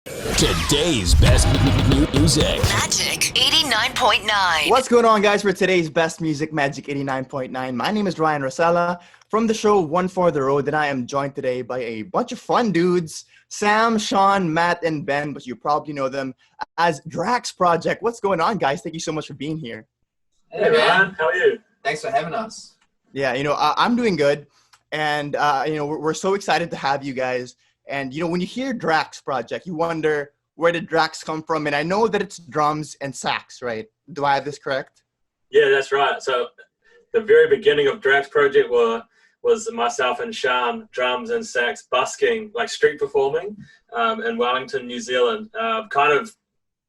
Today's best music. Magic 89.9. What's going on, guys? For today's best music, Magic 89.9. My name is Ryan Racela from the show One for the Road, and I am joined today by a bunch of fun dudes, Sam, Sean, Matt, and Ben, but you probably know them as Drax Project. What's going on, guys? Thank you so much for being here. Hey, man. How are you? Thanks for having us. Yeah, I'm doing good, and we're so excited to have you guys. And when you hear Drax Project, you wonder, where did Drax come from? And I know that it's drums and sax, right? Do I have this correct? Yeah, that's right. So the very beginning of Drax Project was myself and Sean, drums and sax, busking, like street performing in Wellington, New Zealand, kind of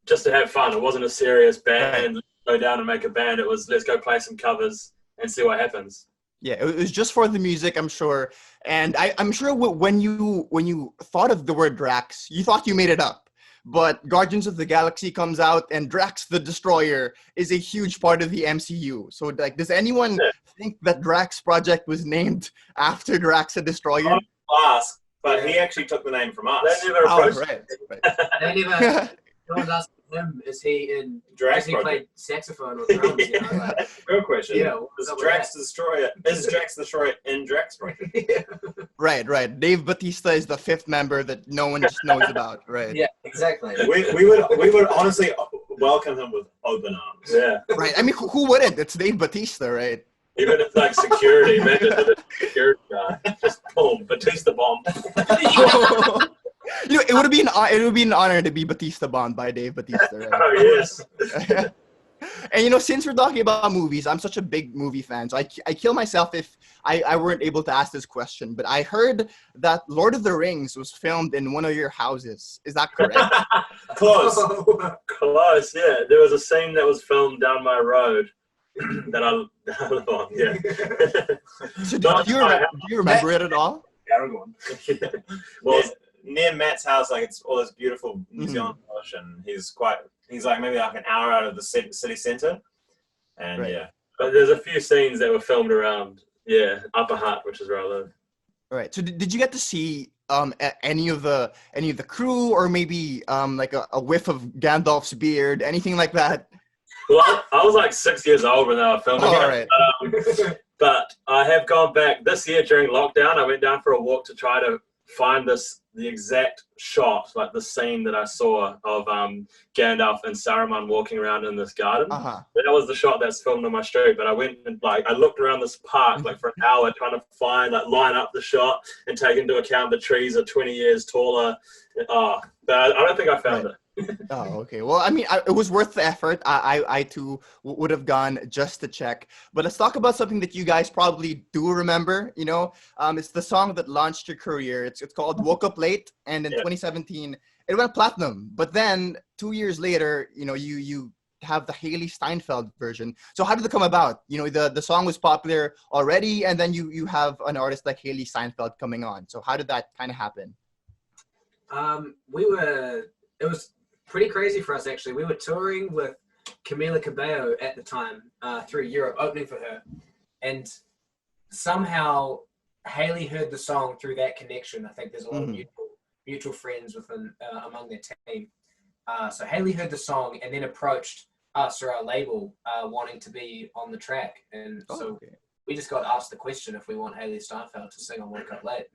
just to have fun. It wasn't a serious band, let's go down and make a band. It was, let's go play some covers and see what happens. Yeah, it was just for the music, I'm sure. And I'm sure when you thought of the word Drax, you thought you made it up. But Guardians of the Galaxy comes out, and Drax the Destroyer is a huge part of the MCU. So, does anyone think that Drax Project was named after Drax the Destroyer? Ask, but he actually took the name from us. They never approached They no one asked him, is he in Drax has he Project. played saxophone or drums? Real question. Yeah, Is Drax the Destroyer in Drax Project? Right. Dave Bautista is the fifth member that no one just knows about, right? Yeah, exactly. we would honestly welcome him with open arms. Yeah. Right. I mean, who wouldn't? It's Dave Bautista, right? Even if like security, imagine the security guy. Just boom, Batista bomb. It would be an honor to be Batista bombed by Dave Bautista, right? Oh, yes. And since we're talking about movies, I'm such a big movie fan, so I kill myself if I weren't able to ask this question. But I heard that Lord of the Rings was filmed in one of your houses. Is that correct? Close. Close, yeah. There was a scene that was filmed down my road that I live on, yeah. So do you remember it at all? Aragorn. Well, near Matt's house, like it's all this beautiful New Zealand bush, and he's like maybe like an hour out of the city center, and Right. yeah. But there's a few scenes that were filmed around, Upper Hutt, which is where I live. All right. So did you get to see any of the crew, or maybe like a whiff of Gandalf's beard, anything like that? Well, I was like 6 years old when they were filming it. Right. But I have gone back this year during lockdown. I went down for a walk to try to find the exact shot, like the scene that I saw of Gandalf and Saruman walking around in this garden. Uh-huh. That was the shot that's filmed on my street. But I went and I looked around this park like for an hour trying to line up the shot and take into account the trees are 20 years taller. But I don't think I found it. Oh, okay. Well, I mean, it was worth the effort. I too would have gone just to check. But let's talk about something that you guys probably do remember. It's the song that launched your career. It's called "Woke Up Late," and in 2017 it went platinum. But then 2 years later, you have the Haley Steinfeld version. So how did it come about? The song was popular already, and then you have an artist like Haley Steinfeld coming on. So how did that kind of happen? It was pretty crazy for us, actually. We were touring with Camila Cabello at the time through Europe, opening for her. And somehow Haley heard the song through that connection. I think there's a lot of mutual friends among their team. So Haley heard the song and then approached us or our label wanting to be on the track. And we just got asked the question if we want Haley Steinfeld to sing on Wake Up Late.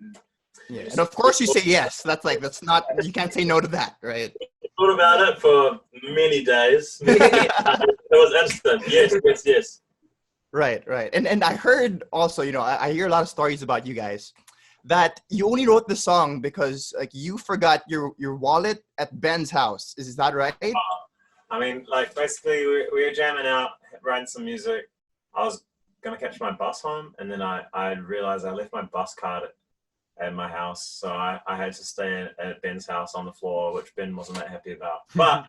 And of course you say yes. That's not, you can't say no to that, right? Thought about it for many days. It was instant. Yes. Right. And I heard also, I hear a lot of stories about you guys that you only wrote the song because you forgot your wallet at Ben's house. Is that right? I mean, like basically we were jamming out, writing some music. I was gonna catch my bus home, and then I realized I left my bus card at my house, so I had to stay at Ben's house on the floor, which Ben wasn't that happy about. But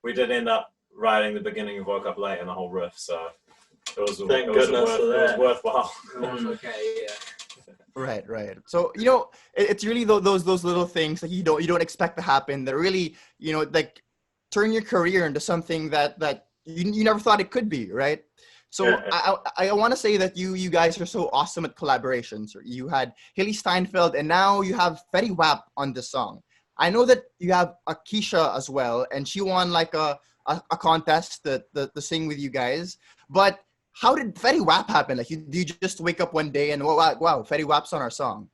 we did end up writing the beginning of Woke Up Late and the whole riff, so it was worthwhile. Okay, yeah. Right. So it's really those little things that you don't expect to happen that really turn your career into something that you never thought it could be, right? So I want to say that you guys are so awesome at collaborations. You had Haley Steinfeld, and now you have Fetty Wap on this song. I know that you have Akisha as well, and she won like a contest to sing with you guys. But how did Fetty Wap happen? Like, do you just wake up one day and wow, Fetty Wap's on our song?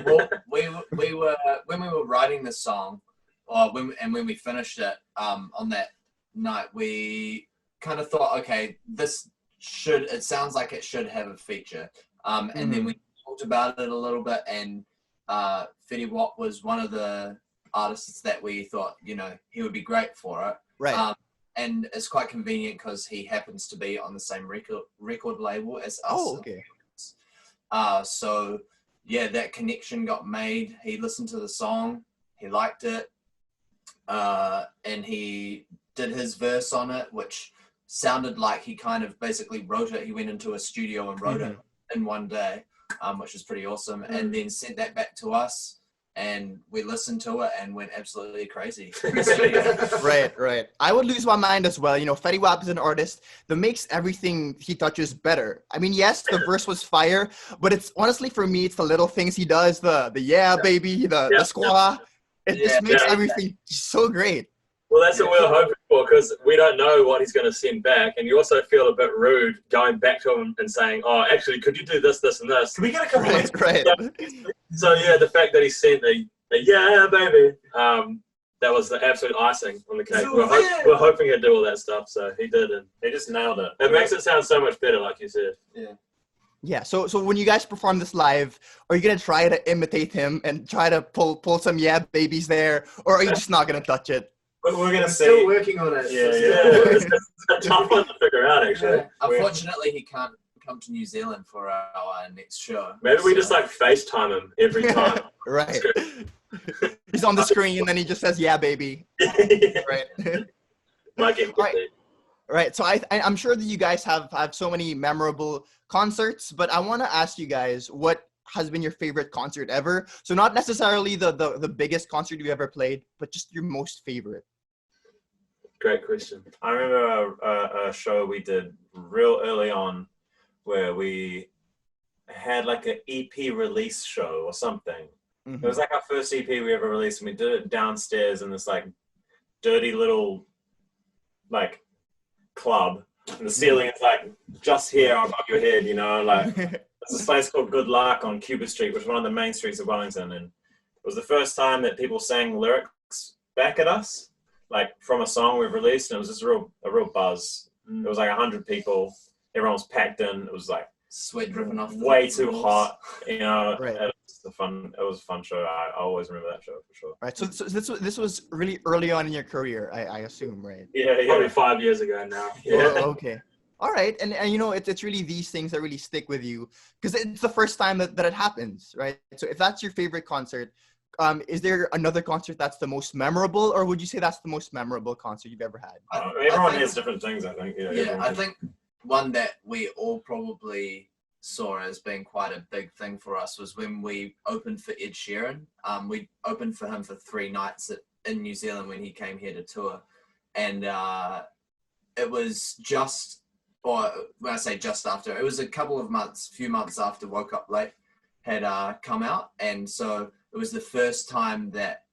Well, we were when we were writing this song, when we finished it on that night, we kind of thought, okay, it sounds like it should have a feature. And then we talked about it a little bit, and Fetty Wap was one of the artists that we thought, he would be great for it. Right. And it's quite convenient because he happens to be on the same record label as us. Oh, okay. So yeah, that connection got made. He listened to the song, he liked it, and he did his verse on it, which sounded like he kind of basically wrote it. He went into a studio and wrote it in one day, which is pretty awesome, and then sent that back to us. And we listened to it and went absolutely crazy. Right. I would lose my mind as well. Fetty Wap is an artist that makes everything he touches better. I mean, yes, the verse was fire, but it's honestly for me, it's the little things he does, the yeah, baby, the squaw. It just makes everything so great. Well, that's what we're hoping for, because we don't know what he's going to send back, and you also feel a bit rude going back to him and saying, "Oh, actually, could you do this, this, and this?" Can we get a couple of Right. So yeah, the fact that he sent a yeah, baby, that was the absolute icing on the cake. We're hoping he'd do all that stuff, so he did, and he just nailed it. It makes it sound so much better, like you said. Yeah. So when you guys perform this live, are you gonna try to imitate him and try to pull some yeah babies there, or are you just not gonna touch it? We're gonna see. Still working on it. It's a tough one to figure out, actually. Unfortunately, he can't come to New Zealand for our next show. Maybe we just FaceTime him every time. Right. He's on the screen and then he just says, "Yeah, baby." Right. Might get Right. So I'm sure that you guys have so many memorable concerts, but I want to ask you guys, what has been your favorite concert ever? So not necessarily the biggest concert you ever played, but just your most favorite. Great question. I remember a show we did real early on where we had like an EP release show or something. It was like our first EP we ever released, and we did it downstairs in this like dirty little like club, and the ceiling is like just here above your head, like there's this place called Good Luck on Cuba Street, which is one of the main streets of Wellington, and it was the first time that people sang lyrics back at us, like from a song we've released, and it was just a real buzz. There was like 100 people, everyone was packed in, it was like sweat dripping off the way too hot, Right. It was a fun show. I always remember that show for sure. Right. So this was really early on in your career, I assume, right? Yeah. Probably 5 years ago now. Yeah. Oh, okay. All right. And it's really these things that really stick with you because it's the first time that it happens, right? So if that's your favorite concert, is there another concert that's the most memorable, or would you say that's the most memorable concert you've ever had? Everyone has different things, I think. Yeah, I think one that we all probably saw as being quite a big thing for us was when we opened for Ed Sheeran. We opened for him for 3 nights in New Zealand when he came here to tour. And it was just, or when I say just after, it was a few months after Woke Up Late had come out. And so it was the first time that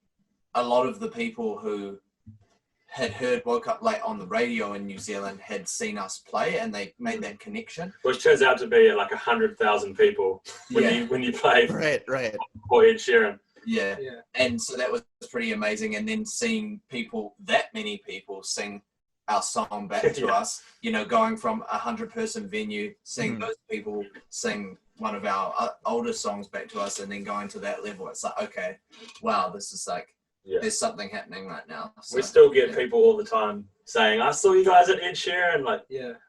a lot of the people who had heard Woke Up Late on the radio in New Zealand had seen us play, and they made that connection. Which turns out to be like 100,000 people when you play Right. for Ed Sheeran. Yeah. And so that was pretty amazing. And then seeing that many people sing our song back to us, going from a 100-person venue, seeing those people sing one of our older songs back to us, and then going to that level, it's like, okay, wow, this is like, there's something happening right now. So, we still get people all the time saying, "I saw you guys at Ed Sheeran,"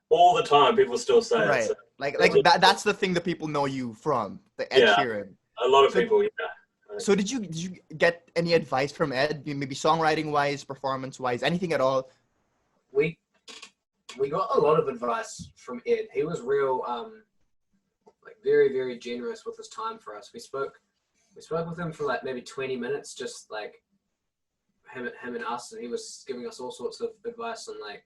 all the time. People still say right. it. So, like that's the thing that people know you from, the Ed Sheeran. A lot of people, So did you get any advice from Ed, maybe songwriting wise, performance wise, anything at all? We got a lot of advice from Ed. He was real, very, very generous with his time for us. We spoke with him for like maybe 20 minutes, just like him and us, and he was giving us all sorts of advice on like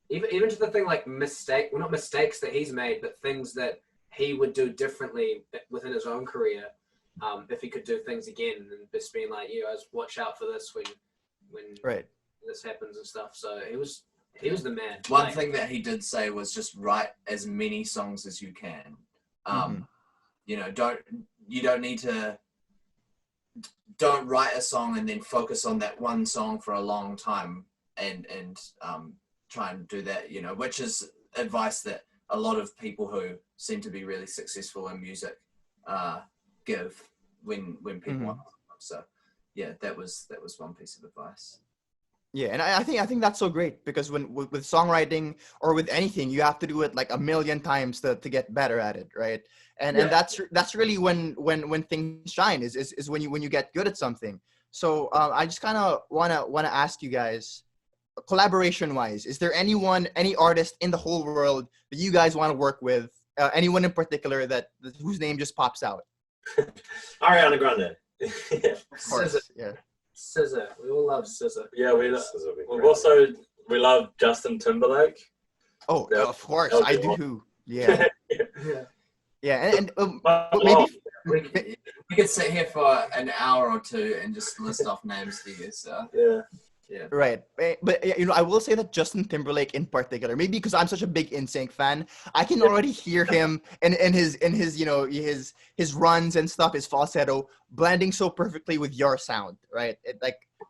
even to the thing like not mistakes that he's made, but things that he would do differently within his own career. if he could do things again, and just being like, you guys watch out for this when Right. this happens and stuff. So he was the man. One thing that he did say was just write as many songs as you can. You know, don't write a song and then focus on that one song for a long time and try and do that, you know, which is advice that a lot of people who seem to be really successful in music give when people want them. So yeah, that was one piece of advice. Yeah, and I think that's so great, because when with songwriting or with anything, you have to do it like a million times to get better at it, right? And that's really when things shine is when you get good at something. So I just kind of wanna ask you guys, collaboration wise, is there any artist in the whole world that you guys want to work with? Anyone in particular whose name just pops out? Ariana Grande. Of course, yeah. SZA. We all love SZA. Yeah, we love Justin Timberlake. Oh, Yeah. of course, That would I be do. Yeah, Yeah. yeah, and But maybe We could sit here for an hour or two and just list off names to you. So yeah. right, but you know, I will say that Justin Timberlake in particular, maybe because I'm such a big NSYNC fan, I can already hear him in his you know his runs and stuff, his falsetto blending so perfectly with your sound, right?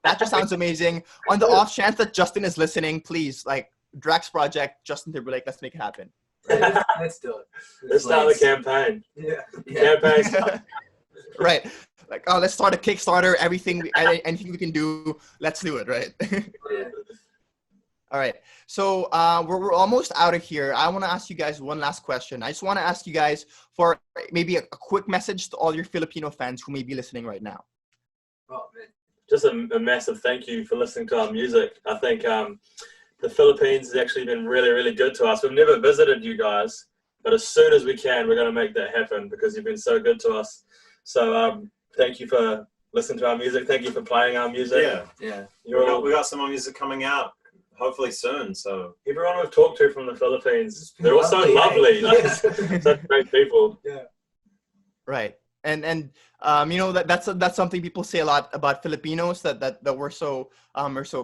That just sounds amazing. On the off chance that Justin is listening, please, like, Drax Project, Justin Timberlake, let's make it happen. Let's do it. Let's start the campaign. Yeah. Campaign. Right. Like, oh, let's start a Kickstarter. Anything we can do, let's do it, right? Yeah. All right. So we're almost out of here. I want to ask you guys one last question. I just want to ask you guys for maybe a quick message to all your Filipino fans who may be listening right now. Oh man. Just a massive thank you for listening to our music. I think the Philippines has actually been really, really good to us. We've never visited you guys, but as soon as we can, we're going to make that happen because you've been so good to us. So thank you for listening to our music. Thank you for playing our music. yeah. We got some more music coming out, hopefully soon. So Everyone we've talked to from the Philippines, they're all so lovely. Like, such great people. Yeah. Right. And you know, that's something people say a lot about Filipinos, that we're so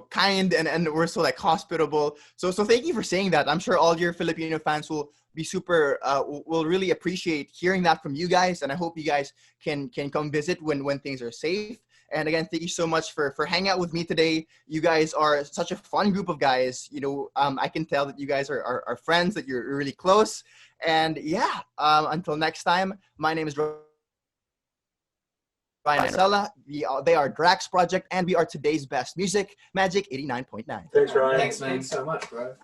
kind and we're so like hospitable. So thank you for saying that. I'm sure all your Filipino fans will be super will really appreciate hearing that from you guys, and I hope you guys can come visit when things are safe. And again, thank you so much for hanging out with me today. You guys are such a fun group of guys. You know, I can tell that you guys are friends, that you're really close. And yeah, until next time, my name is Ryan Racela. They are Drax Project, and we are today's best music, Magic 89.9. Thanks, Ryan. Thanks so much, bro.